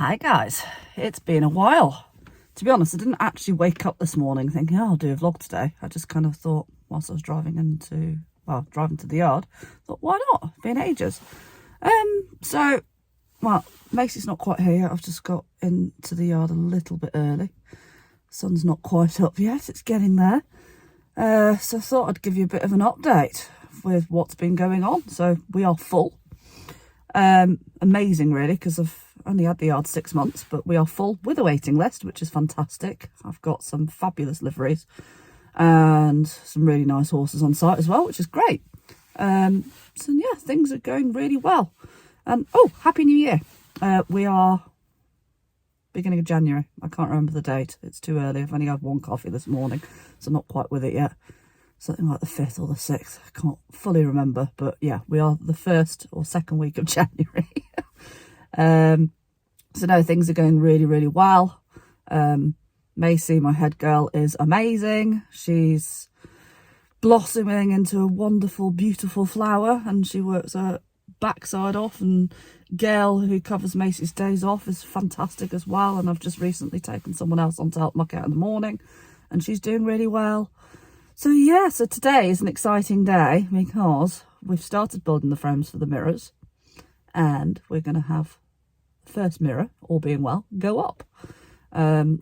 Hi guys, it's been a while. To be honest, I didn't actually wake up this morning thinking, oh, I'll do a vlog today. I just kind of thought, whilst I was driving to the yard, thought, why not? It's been ages. Well, Macy's not quite here yet. I've just got into the yard a little bit early. Sun's not quite up yet, it's getting there. So I thought I'd give you a bit of an update with what's been going on. So we are full. Amazing really, because I've only had the yard 6 months, but we are full with a waiting list, which is fantastic. I've got some fabulous liveries and some really nice horses on site as well, which is great. So yeah, things are going really well. And oh, Happy New Year. We are beginning of January. I can't remember the date. It's too early. I've only had one coffee this morning, so not quite with it yet. Something like the 5th or the 6th. I can't fully remember, but yeah, we are the 1st or 2nd week of January. So no, things are going really, really well. Macy, my head girl, is amazing. She's blossoming into a wonderful, beautiful flower, and she works her backside off. And Gail, who covers Macy's days off, is fantastic as well. And I've just recently taken someone else on to help muck out in the morning, and she's doing really well. So yeah, so today is an exciting day because we've started building the frames for the mirrors, and we're going to have the first mirror, all being well, go up.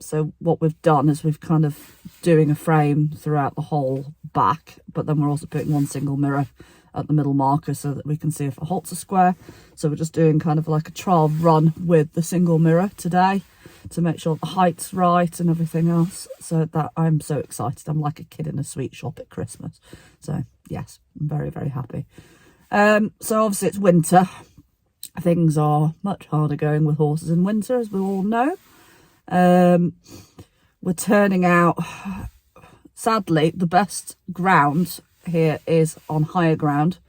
So what we've done is we've kind of doing a frame throughout the whole back, but then we're also putting one single mirror at the middle marker so that we can see if it halts a square. So we're just doing kind of like a trial run with the single mirror today to make sure the height's right and everything else. So that I'm so excited. I'm like a kid in a sweet shop at Christmas. So yes, I'm very, very happy. So obviously it's winter. Things are much harder going with horses in winter, as we all know. We're turning out, sadly, the best ground here is on higher ground.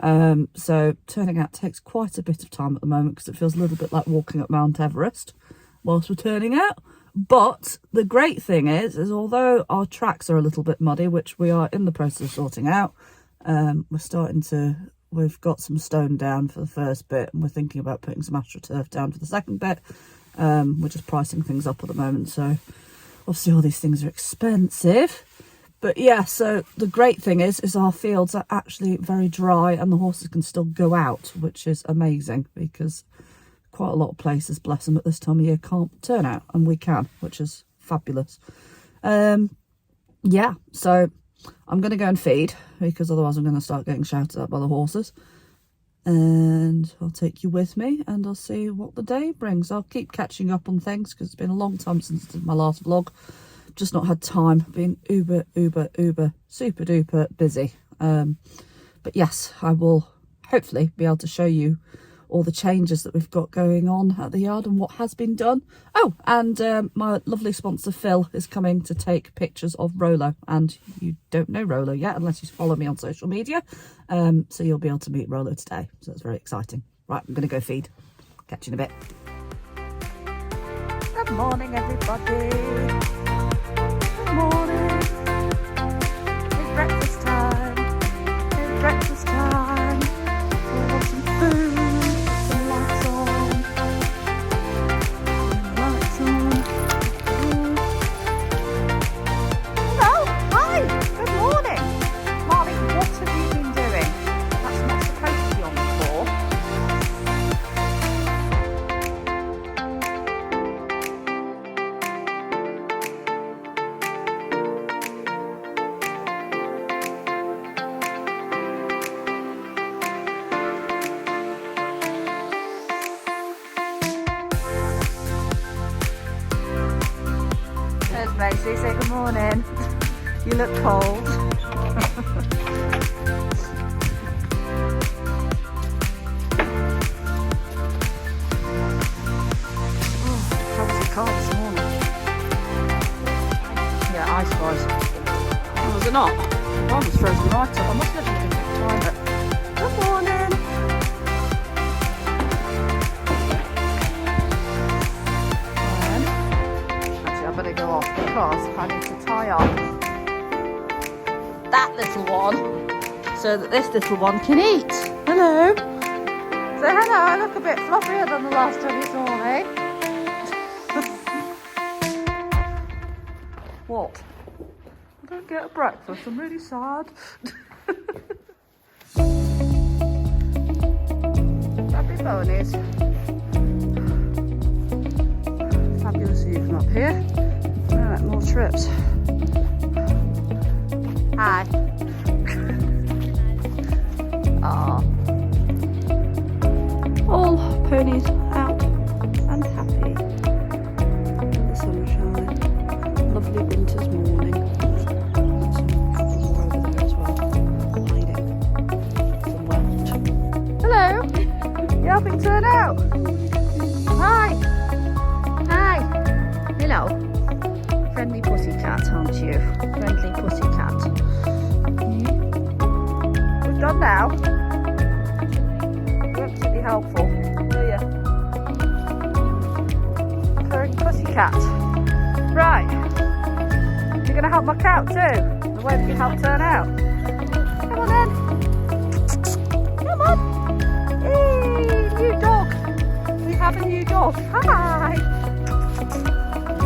So turning out takes quite a bit of time at the moment because it feels a little bit like walking up Mount Everest whilst we're turning out. But the great thing is although our tracks are a little bit muddy, which we are in the process of sorting out, we've got some stone down for the first bit, and we're thinking about putting some astroturf down for the second bit. We're just pricing things up at the moment, so obviously all these things are expensive. But yeah, so the great thing is our fields are actually very dry and the horses can still go out, which is amazing because quite a lot of places, bless them, at this time of year can't turn out, and we can, which is fabulous. Yeah, so I'm going to go and feed because otherwise I'm going to start getting shouted at by the horses. And I'll take you with me and I'll see what the day brings. I'll keep catching up on things because it's been a long time since I did my last vlog. Just not had time. Been uber super duper busy. But yes, I will hopefully be able to show you all the changes that we've got going on at the yard and what has been done. Oh, and my lovely sponsor Phil is coming to take pictures of Rolo, and you don't know Rolo yet unless you follow me on social media, so you'll be able to meet Rolo today, so it's very exciting. Right, I'm gonna go feed. Catch you in a bit. Good morning everybody. Good morning. It's breakfast time. It's breakfast time. We'll have some food. Macy, say good morning. You look cold. How was your car this morning? Yeah, ice-wise. Oh, was it not? I was frozen right up. I must have been taking time, but good morning. I better go off because I need to tie up that little one so that this little one can eat. Hello. Say hello. I look a bit fluffier than the last time you saw me. What? I don't get a breakfast. I'm really sad. Happy ponies. Fabulous view from up here. Alright, more trips. Hi. Ah. All ponies out and happy in the sunshine. Lovely winter's morning. Some couple more over there as well, hiding somewhere. Hello. You helping turn out? Hi. Hi. Hello. Friendly pussycat, aren't you? Friendly pussycat. We're done now. You're absolutely helpful, were you? Purring pussycat. Right. You're going to help my cat too? The way that you help turn out. Come on then. Come on. Hey, new dog. We have a new dog. Hi.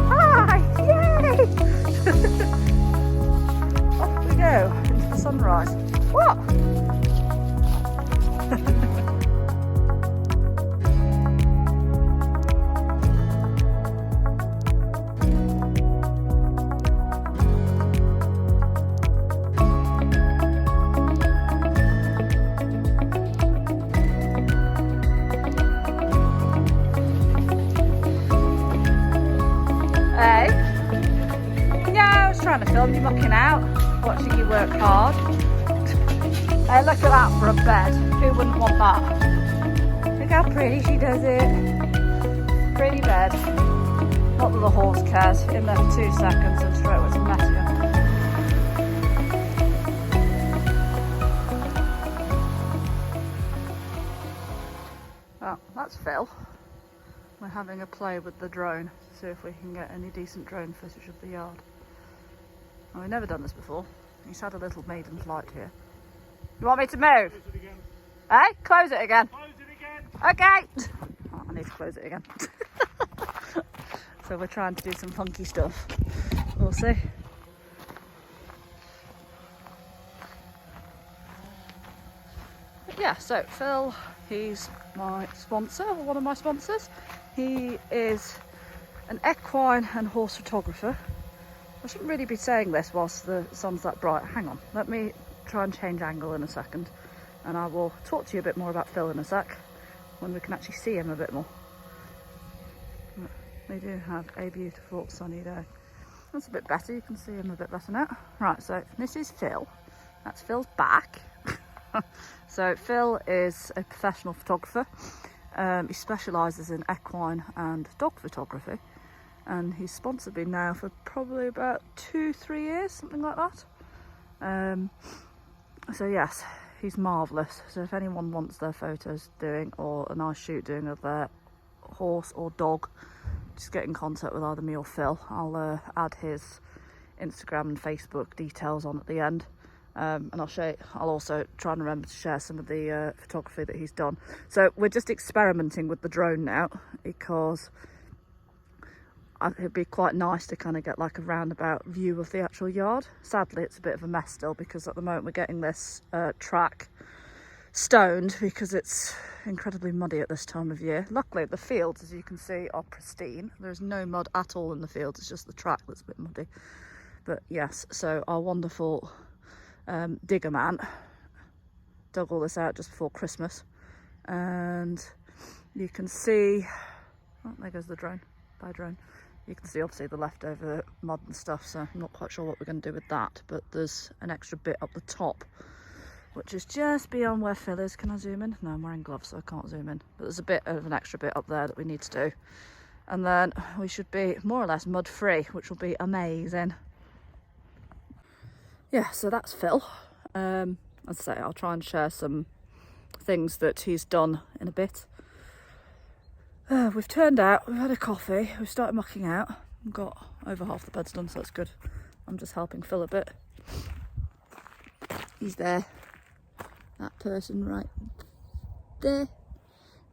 Hi. Yay. Off we go into the sunrise. What? Hey? Yeah, I was trying to film you mucking out, watching you work hard. Hey, look at that for a bed. Who wouldn't want that? Look how pretty she does it. Pretty bed. Not that the horse cares. In there for 2 seconds and straight away to mess you. Well, that's Phil. We're having a play with the drone to see if we can get any decent drone footage of the yard. Well, we've never done this before. He's had a little maiden flight here. You want me to move? Close it again. Eh? Close it again. Close it again. Okay. Oh, I need to close it again. So we're trying to do some funky stuff. We'll see. But yeah, so Phil, he's my sponsor, or one of my sponsors. He is an equine and horse photographer. I shouldn't really be saying this whilst the sun's that bright. Hang on, let me try and change angle in a second, and I will talk to you a bit more about Phil in a sec when we can actually see him a bit more. We do have a beautiful sunny day. That's a bit better, you can see him a bit better now. Right, so this is Phil. That's Phil's back. So Phil is a professional photographer. He specialises in equine and dog photography, and he's sponsored me now for probably about 2-3 years, something like that. So yes, he's marvellous. So if anyone wants their photos doing, or a nice shoot doing of their horse or dog, just get in contact with either me or Phil. I'll add his Instagram and Facebook details on at the end. And I'll also try and remember to share some of the photography that he's done. So we're just experimenting with the drone now, because it'd be quite nice to kind of get like a roundabout view of the actual yard. Sadly, it's a bit of a mess still, because at the moment we're getting this track stoned because it's incredibly muddy at this time of year. Luckily, the fields, as you can see, are pristine. There's no mud at all in the fields. It's just the track that's a bit muddy. But yes, so our wonderful digger man dug all this out just before Christmas, and you can see, oh, there goes the drone, by drone. You can see obviously the leftover mud and stuff, so I'm not quite sure what we're going to do with that, but there's an extra bit up the top, which is just beyond where Phil is. Can I zoom in? No, I'm wearing gloves, so I can't zoom in, but there's a bit of an extra bit up there that we need to do, and then we should be more or less mud free, which will be amazing. Yeah, so that's Phil. As I say, I'll try and share some things that he's done in a bit. We've turned out, we've had a coffee, we've started mucking out. I've got over half the bed's done, so that's good. I'm just helping Phil a bit. He's there. That person right there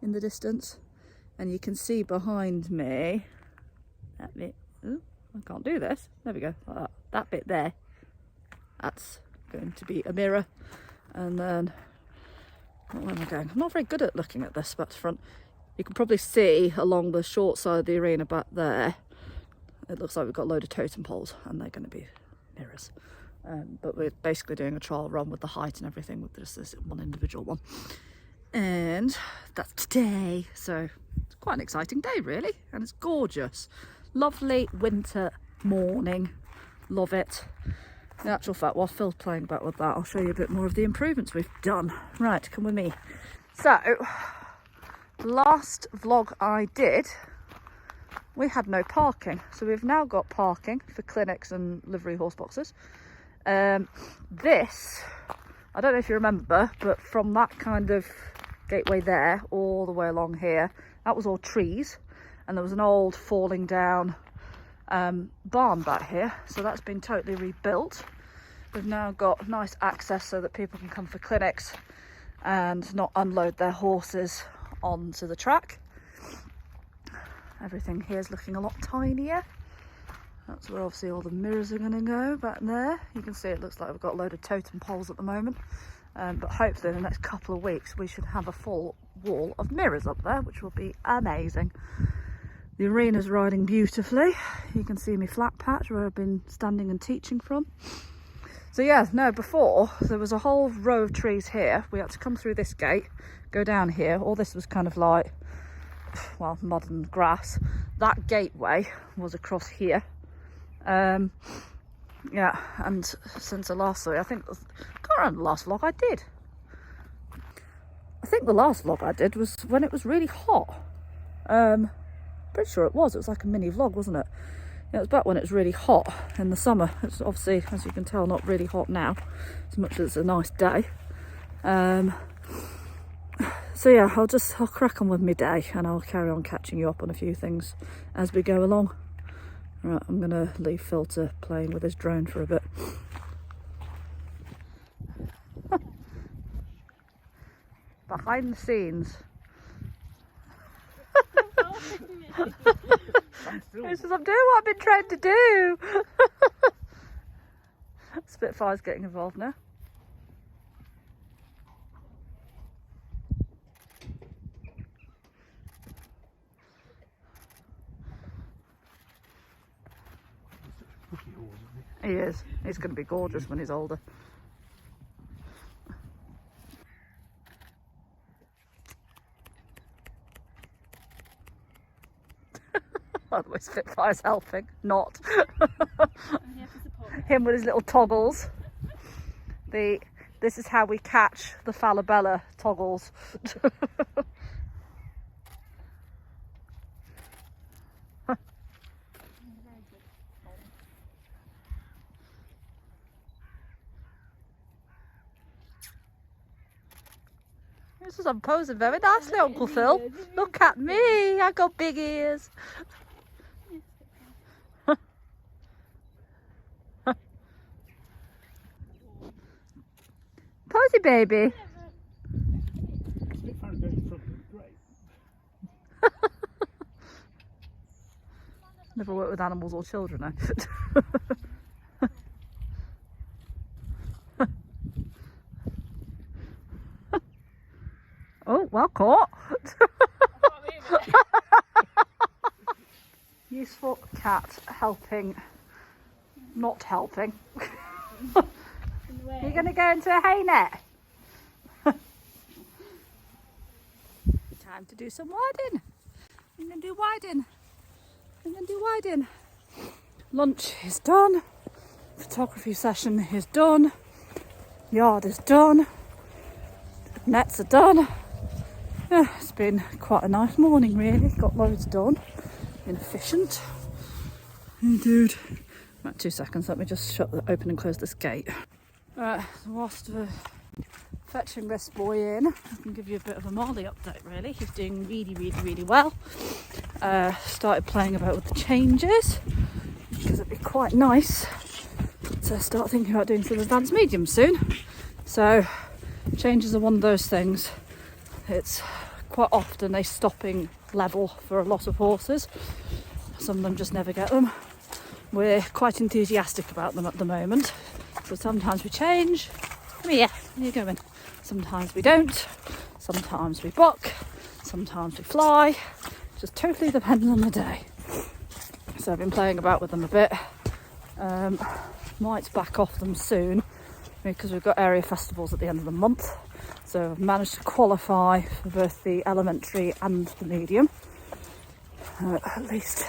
in the distance. And you can see behind me, that bit, ooh, I can't do this. There we go, like that. That bit there, that's going to be a mirror. And then, where am I going? I'm not very good at looking at this back to front. You can probably see along the short side of the arena back there, it looks like we've got a load of totem poles, and they're going to be mirrors. But we're basically doing a trial run with the height and everything with just this one individual one. And that's today. So it's quite an exciting day, really. And it's gorgeous. Lovely winter morning. Love it. In actual fact, while Phil's playing about with that, I'll show you a bit more of the improvements we've done. Right, come with me. So, last vlog I did, we had no parking. So we've now got parking for clinics and livery horse boxes. This, I don't know if you remember, but from that kind of gateway there all the way along here, that was all trees, and there was an old falling down barn back here, so that's been totally rebuilt. We've now got nice access so that people can come for clinics and not unload their horses onto the track. Everything here is looking a lot tinier. That's where obviously all the mirrors are going to go, back there. You can see it looks like we've got a load of totem poles at the moment. But hopefully in the next couple of weeks we should have a full wall of mirrors up there, which will be amazing. The arena's riding beautifully. You can see me flat patch where I've been standing and teaching from. So yeah, no, before there was a whole row of trees here. We had to come through this gate, go down here. All this was kind of like, well, mud and grass. That gateway was across here. Yeah, and since the last vlog, I can't remember the last vlog I did. I think the last vlog I did was when it was really hot. Pretty sure it was like a mini vlog, wasn't it? Yeah, it was back when it was really hot in the summer. It's obviously, as you can tell, not really hot now, as much as it's a nice day. So yeah, I'll crack on with my day, and I'll carry on catching you up on a few things as we go along. Right, I'm gonna leave Phil to playing with his drone for a bit. Behind the scenes. He says, I'm doing what I've been trained to do. Spitfire's getting involved now. He is. He's going to be gorgeous when he's older. By the way, Spitfire's helping. Not. Him with his little toggles. This is how we catch the Falabella toggles. This is, I'm posing very nicely, Uncle Phil. Look at me, I got big ears. Posy baby. Never worked with animals or children, eh? Oh, well caught. Useful cat helping, not helping. You're going to go into a hay net. Time to do some winding. I'm going to do winding. Lunch is done. Photography session is done. Yard is done. Nets are done. Yeah, it's been quite a nice morning really. Got loads done. Been efficient. Hey dude. Right, 2 seconds. Let me just open and close this gate. Right, whilst we're fetching this boy in, I can give you a bit of a Marley update really. He's doing really well. Started playing about with the changes because it'd be quite nice to start thinking about doing some advanced medium soon. So changes are one of those things. It's quite often a stopping level for a lot of horses. Some of them just never get them. We're quite enthusiastic about them at the moment. So sometimes we change. Come here, where are you going? Sometimes we don't. Sometimes we buck. Sometimes we fly. Just totally depends on the day. So I've been playing about with them a bit. Might back off them soon because we've got area festivals at the end of the month. So I've managed to qualify for both the elementary and the medium. At least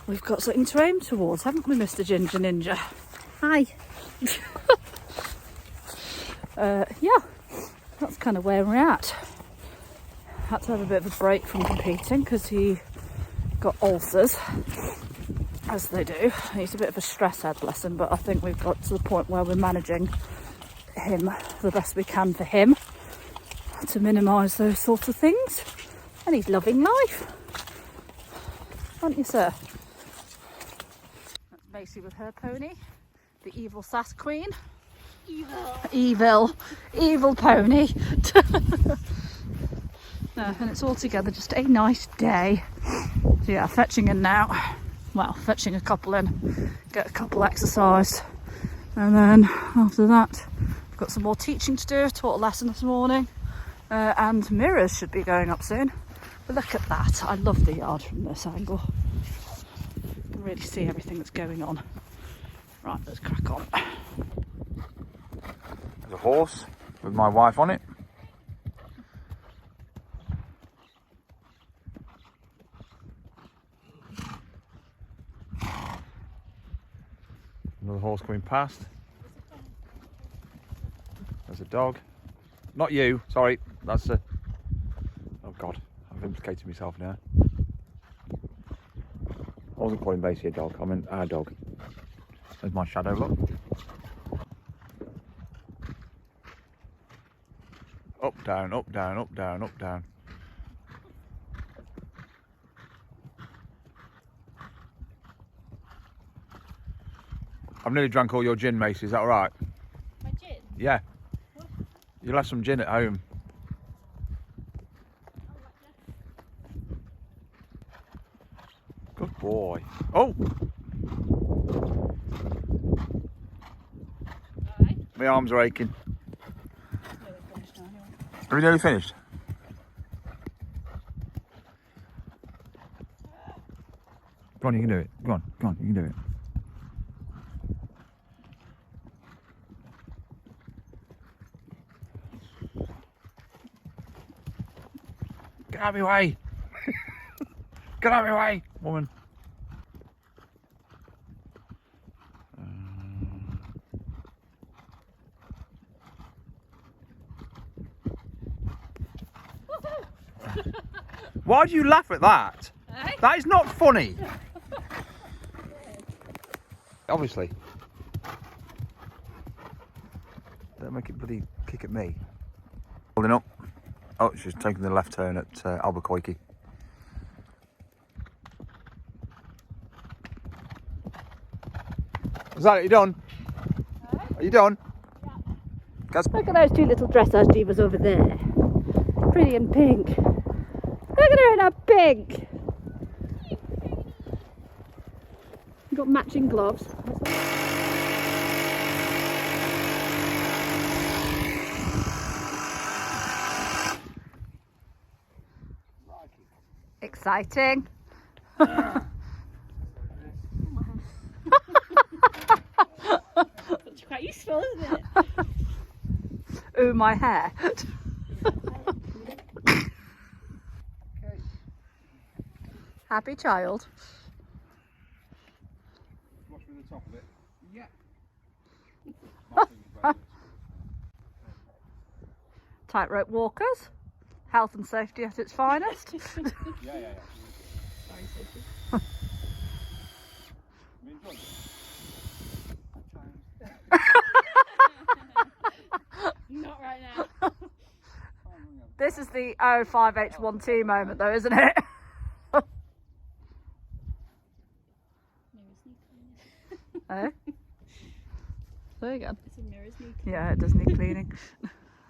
we've got something to aim towards, haven't we, Mr. Ginger Ninja? Hi. Yeah, that's kind of where we're at. Had to have a bit of a break from competing because he got ulcers, as they do. He's a bit of a stress head, bless him, but I think we've got to the point where we're managing him the best we can for him to minimise those sorts of things. And he's loving life, aren't you, sir? That's Macy with her pony, the evil sass queen. Evil pony. No, and it's all together just a nice day. So yeah, fetching in now. Well, fetching a couple in, get a couple exercise, and then after that I've got some more teaching to do. Taught a lesson this morning, and mirrors should be going up soon. But look at that, I love the yard from this angle. You can really see everything that's going on. Right, let's crack on. There's a horse with my wife on it. Another horse coming past. There's a dog. Not you, sorry. That's a... Oh God, I've implicated myself now. I wasn't calling Macy a dog, I meant our dog. There's my shadow, look. Up, down, up, down, up, down, up, down. I've nearly drank all your gin, Macy, is that alright? My gin? Yeah. What? You'll have some gin at home. Good boy. Oh! Alright. My arms are aching. Have you nearly finished? Go on, you can do it. Go on, you can do it. Get out of my way! Get out of my way, woman! Why do you laugh at that? Eh? That is not funny. Obviously. Don't make it bloody kick at me. Holding up. Oh, she's taking the left turn at Albuquerque. Is that it? You done? Are you done? Yeah. Look at those two little dressage divas over there. Pretty and pink. Look at her in her pink. You've got matching gloves. Exciting. It's quite useful, isn't it? Ooh, my hair. Happy child. Watch me the top of it. Yeah. Tightrope walkers. Health and safety at its finest. Yeah. Sorry, Sophie. You enjoyed it? Not right now. This is the 05H1T moment though, isn't it? Oh? There you go. It's a mirror's need. Yeah, it does need cleaning.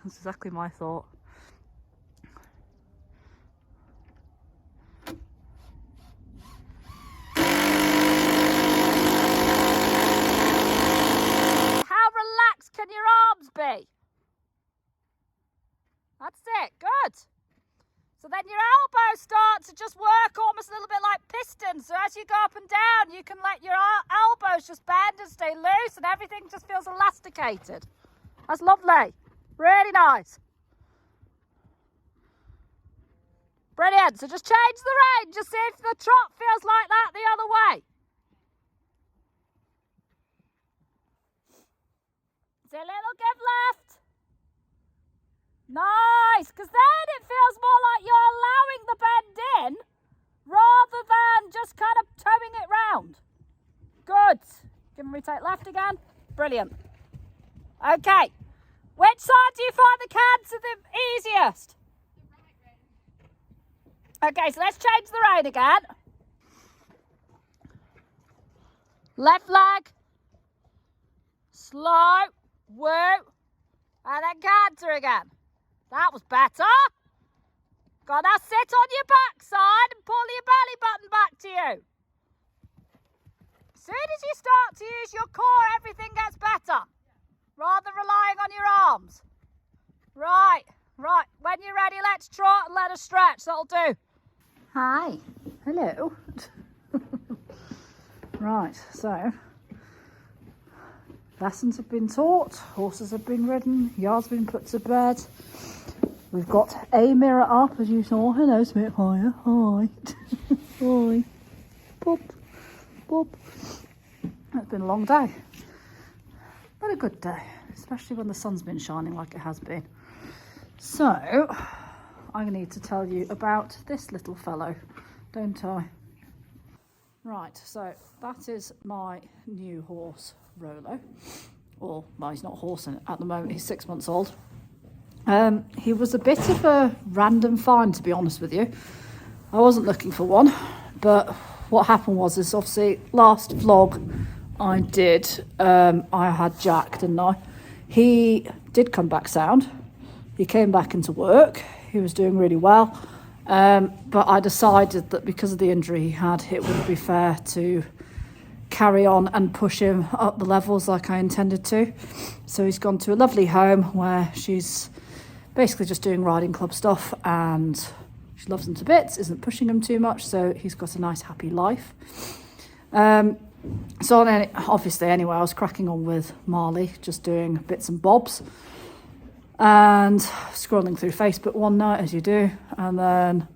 That's exactly my thought. then your elbows start to just work almost a little bit like pistons. So as you go up and down, you can let your elbows just bend and stay loose, and everything just feels elasticated. That's lovely. Really nice. Brilliant. So just change the rein. Just see if the trot feels like that the other way. So a little give left. Nice, because then it feels more like you're allowing the bend in rather than just kind of towing it round. Good. Give me take left again. Brilliant. Okay. Which side do you find the canter the easiest? Okay, so let's change the rein again. Left leg. Slow. Woo. And then canter again. That was better. Got now sit on your backside and pull your belly button back to you. As soon as you start to use your core, everything gets better. Rather than relying on your arms. Right. When you're ready, let's trot and let us stretch. That'll do. Hi. Hello. Right, so lessons have been taught, horses have been ridden, yard's been put to bed. We've got a mirror up, as you saw. Hello, Spitfire. Hi. Hi. Boop. Boop. It's been a long day. But a good day, especially when the sun's been shining like it has been. So, I need to tell you about this little fellow, don't I? Right, so that is my new horse, Rolo. Well, he's not a horse at the moment, he's 6 months old. He was a bit of a random find, to be honest with you. I wasn't looking for one, but what happened was obviously last vlog I did, I had Jack, didn't I? He did come back sound. He came back into work. He was doing really well. But I decided that because of the injury he had, it wouldn't be fair to carry on and push him up the levels like I intended to. So he's gone to a lovely home where she's basically just doing riding club stuff, and she loves him to bits, isn't pushing him too much, so he's got a nice happy life. So obviously anyway, I was cracking on with Marley, just doing bits and bobs, and scrolling through Facebook one night, as you do, and then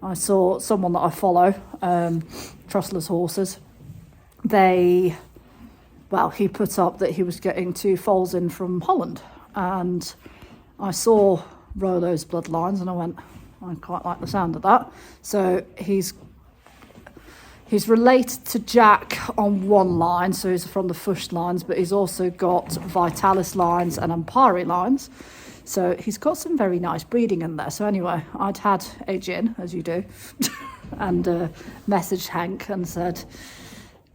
I saw someone that I follow, Trustless Horses. He put up that he was getting 2 foals in from Holland, and I saw Rolo's bloodlines and I went, I quite like the sound of that. So he's related to Jack on one line, so he's from the Fush lines, but he's also got Vitalis lines and Ampari lines. So he's got some very nice breeding in there. So anyway, I'd had a gin, as you do, and messaged Hank and said,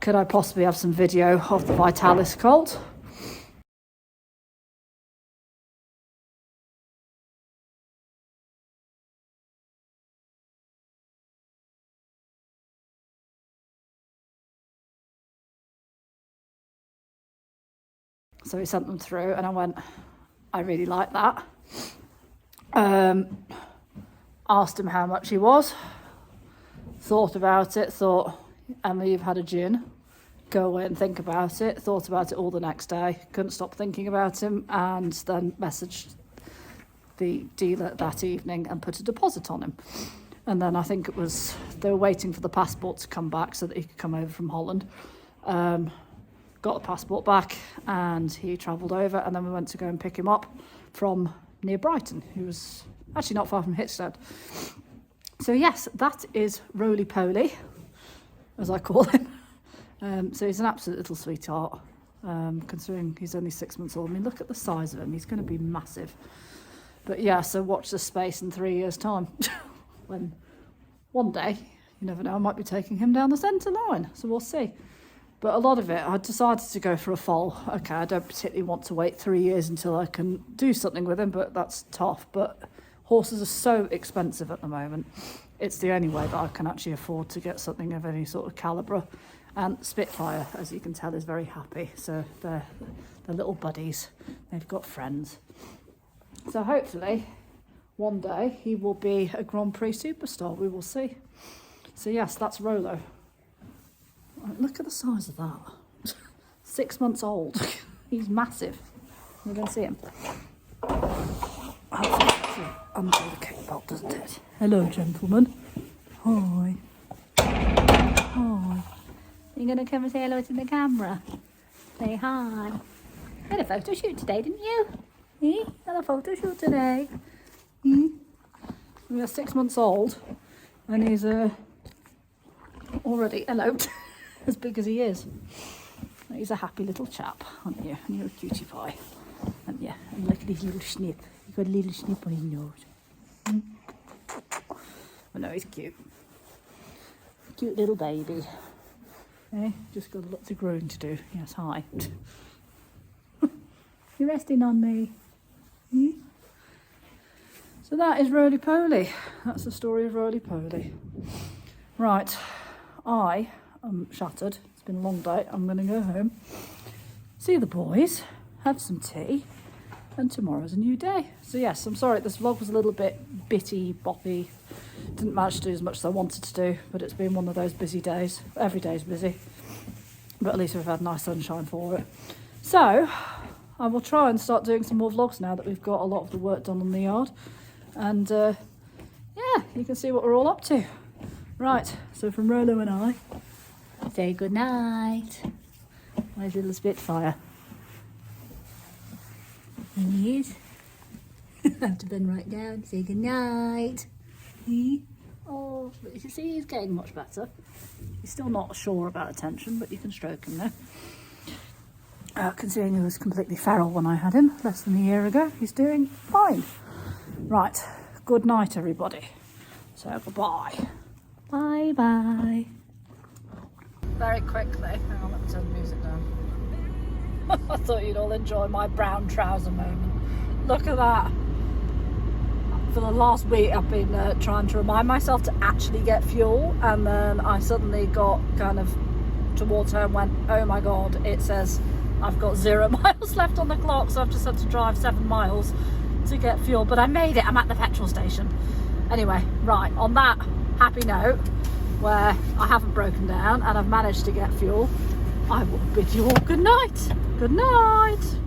could I possibly have some video of the Vitalis colt? So he sent them through and I went, I really like that. Asked him how much he was, thought about it, thought, Emma, you've had a gin, go away and think about it, thought about it all the next day, couldn't stop thinking about him, and then messaged the dealer that evening and put a deposit on him. And then I think it was, they were waiting for the passport to come back so that he could come over from Holland. Got the passport back and he travelled over, and then we went to go and pick him up from near Brighton, who was actually not far from Hitstead. So yes, that is Roly Poly, as I call him. So he's an absolute little sweetheart, considering he's only 6 months old. I mean, look at the size of him, he's going to be massive. But yeah, so watch this space in 3 years' time. When one day, you never know, I might be taking him down the centre line, so we'll see. But a lot of it, I decided to go for a foal. Okay, I don't particularly want to wait 3 years until I can do something with him, but that's tough. But horses are so expensive at the moment. It's the only way that I can actually afford to get something of any sort of calibre. And Spitfire, as you can tell, is very happy. So they're little buddies. They've got friends. So hopefully one day he will be a Grand Prix superstar. We will see. So yes, that's Rolo. Right, look at the size of that. 6 months old. He's massive. We're going to see him. Hopefully under the kick belt, doesn't it? Hello, gentlemen. Hi. Hi. You're going to come and say hello to the camera? Say hi. You had a photo shoot today, didn't you? You had a photo shoot today. We are 6 months old and he's already eloped as big as he is. He's a happy little chap, aren't you? And you're a cutie pie, aren't you? And look at his little snip. He's got a little snip on his nose. But no, he's cute. Cute little baby. Eh? Just got lots of growing to do. Yes, hi. You're resting on me. So that is Roly Poly. That's the story of Roly Poly. Right, I am shattered. It's been a long day. I'm going to go home, see the boys, have some tea, and tomorrow's a new day. So yes, I'm sorry, this vlog was a little bit bitty, boppy. Didn't manage to do as much as I wanted to do, but it's been one of those busy days. Every day's busy, but at least we've had nice sunshine for it. So I will try and start doing some more vlogs now that we've got a lot of the work done on the yard. And yeah, you can see what we're all up to. Right, so from Rolo and I, say good night. Where's little Spitfire? There he is. I have to bend right down, say good night. Oh, but you see he's getting much better. He's still not sure about attention, but you can stroke him now. Considering he was completely feral when I had him less than a year ago, he's doing fine. Right, good night everybody. So goodbye. Bye bye. Very quickly, hang on, let me turn the music down. I thought you'd all enjoy my brown trouser moment. Look at that. For the last week I've been trying to remind myself to actually get fuel, and then I suddenly got kind of towards her and went, oh my god, it says I've got 0 miles left on the clock, so I've just had to drive 7 miles to get fuel, but I made it. I'm at the petrol station. Anyway, right, on that happy note, where I haven't broken down and I've managed to get fuel, I will bid you all good night. Good night.